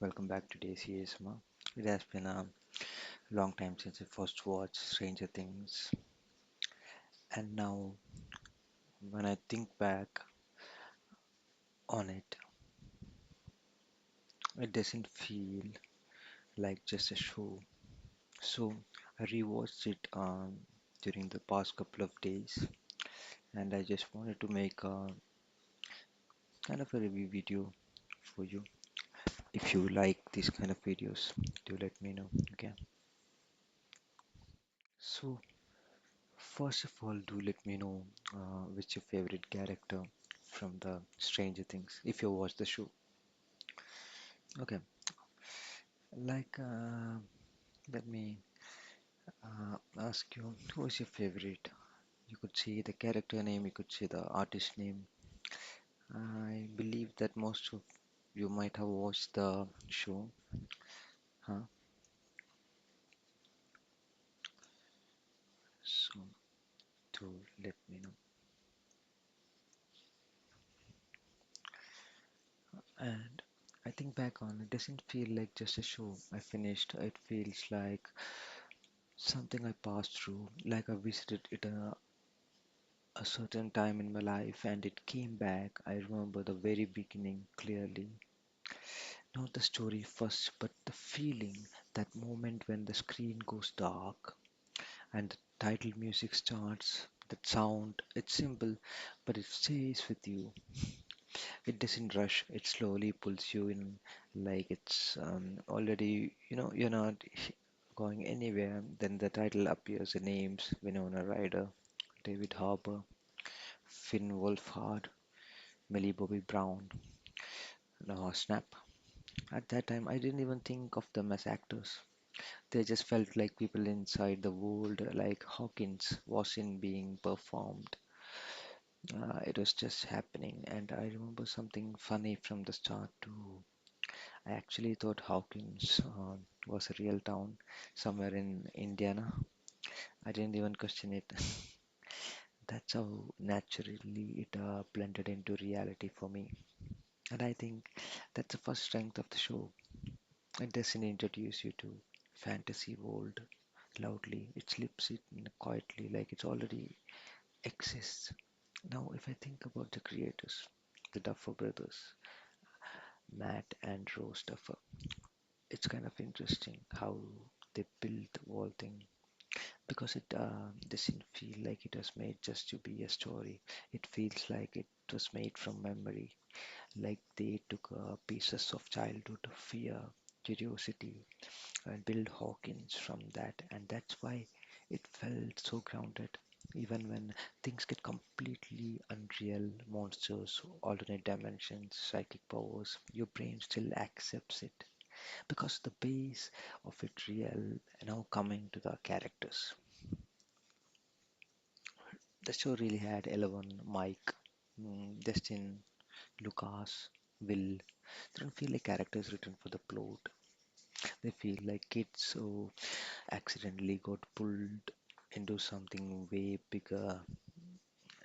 Welcome back to Daisy ASMR. It has been a long time since I first watched Stranger Things, and now when I think back on it, it doesn't feel like just a show. So I rewatched it during the past couple of days, and I just wanted to make a kind of a review video for you. If you like these kind of videos, do let me know. Okay. So first of all, do let me know which your favorite character from the Stranger Things, if you watch the show. Okay, like let me ask you, who is your favorite? You could see the character name, you could see the artist name. I believe that most of you might have watched the show, huh? So, to let me know. And I think back on it doesn't feel like just a show I finished. It feels like something I passed through, like I visited it a certain time in my life and it came back. I remember the very beginning clearly. Not the story first, but the feeling, that moment when the screen goes dark and the title music starts. That sound, it's simple, but it stays with you. It doesn't rush, it slowly pulls you in, like it's already, you're not going anywhere. Then the title appears, the names Winona Ryder, David Harbour, Finn Wolfhard, Millie Bobby Brown. No, snap. At that time, I didn't even think of them as actors. They just felt like people inside the world, like Hawkins wasn't being performed. It was just happening. And I remember something funny from the start too. I actually thought Hawkins was a real town somewhere in Indiana. I didn't even question it. That's how naturally it blended into reality for me. And I think that's the first strength of the show. It doesn't introduce you to fantasy world loudly. It slips it in quietly like it already exists. Now, if I think about the creators, the Duffer brothers, Matt and Rose Duffer, it's kind of interesting how they built the whole thing because it doesn't feel like it was made just to be a story. It feels like it was made from memory, like they took pieces of childhood fear, curiosity, and build Hawkins from that, and that's why it felt so grounded. Even when things get completely unreal, monsters, alternate dimensions, psychic powers, your brain still accepts it because the base of it real. Now coming to the characters, the show really had 11, Mike, Destin, Lucas, Will. They don't feel like characters written for the plot. They feel like kids who accidentally got pulled into something way bigger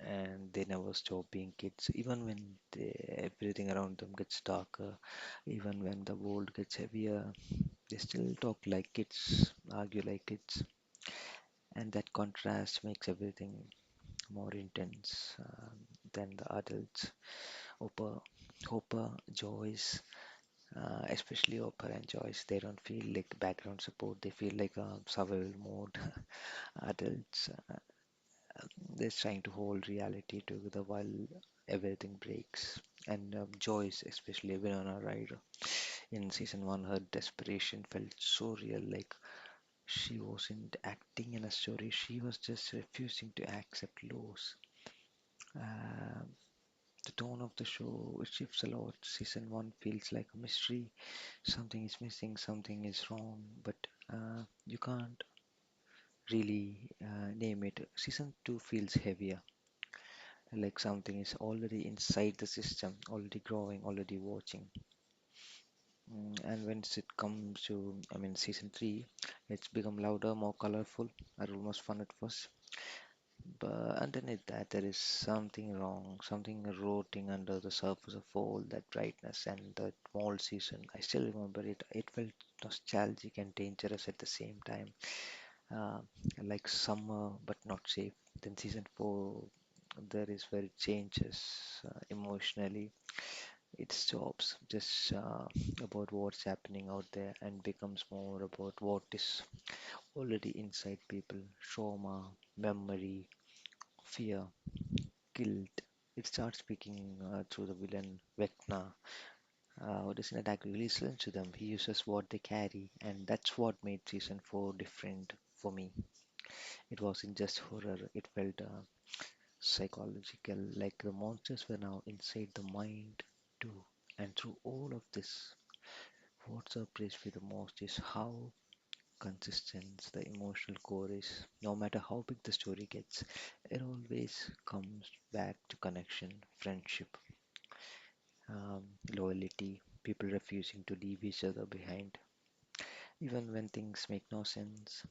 and they never stop being kids even when everything around them gets darker, even when the world gets heavier, they still talk like kids, argue like kids, and that contrast makes everything more intense than the adults. Hopper, Hopper, Joyce, especially Hopper and Joyce, they don't feel like background support, they feel like a survival mode. Adults, they're trying to hold reality together while everything breaks. And Joyce, especially Winona Ryder, in season one, her desperation felt so real. Like she wasn't acting in a story; she was just refusing to accept loss. Um the tone of the show it shifts a lot. Season one feels like a mystery. Something is missing, something is wrong, but you can't really name it. Season two feels heavier, like something is already inside the system, already growing, already watching. And when it comes to, I mean, season three, it's become louder, more colorful, and almost fun at first. But underneath that, there is something wrong, something rotting under the surface of all that brightness and that whole season. I still remember it. It felt nostalgic and dangerous at the same time, uh, like summer but not safe. Then season four, there is where it changes emotionally. It stops just about what's happening out there and becomes more about what is already inside people: trauma, memory, fear, guilt. It starts speaking through the villain Vecna, who doesn't attack, really listens to them. He uses what they carry, and that's what made season 4 different for me. It wasn't just horror, it felt psychological, like the monsters were now inside the mind too. And through all of this, what surprised me the most is how consistent the emotional core is. No matter how big the story gets, it always comes back to connection, friendship, um, loyalty, people refusing to leave each other behind. Even when things make no sense,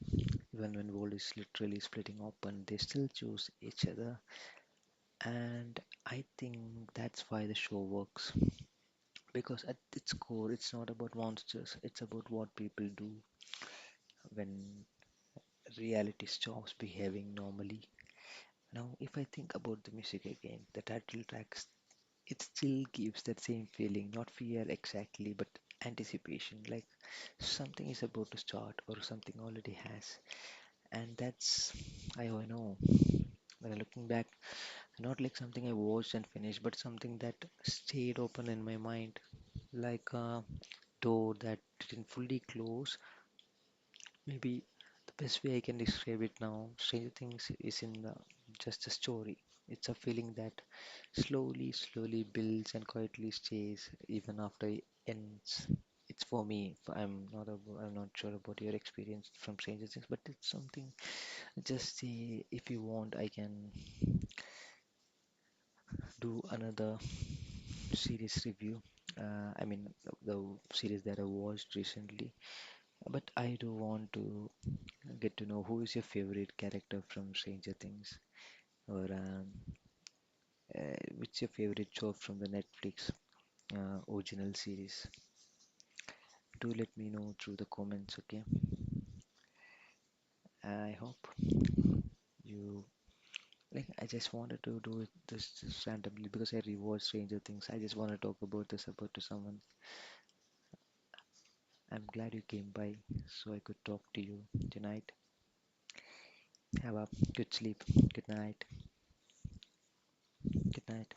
even when world is literally splitting open, they still choose each other. And I think that's why the show works. Because at its core, it's not about monsters, it's about what people do when reality stops behaving normally. Now, if I think about the music again, the title tracks, it still gives that same feeling, not fear exactly, but anticipation, like something is about to start or something already has. And that's, I know, when I'm looking back, not like something I watched and finished, but something that stayed open in my mind, like a door that didn't fully close. Maybe the best way I can describe it now, Stranger Things is in just a story. It's a feeling that slowly builds and quietly stays even after it ends. It's for me. I'm not sure about your experience from Stranger Things, but it's something. Just say if you want, I can do another series review. I mean, the series that I watched recently. But I do want to get to know who is your favorite character from Stranger Things, or which your favorite show from the Netflix original series. Do let me know through the comments, okay? I hope you like. I just wanted to do it this just randomly because I rewatched Stranger Things. I just want to talk about this about to someone. I'm glad you came by so I could talk to you tonight. Have a good sleep. Good night. Good night.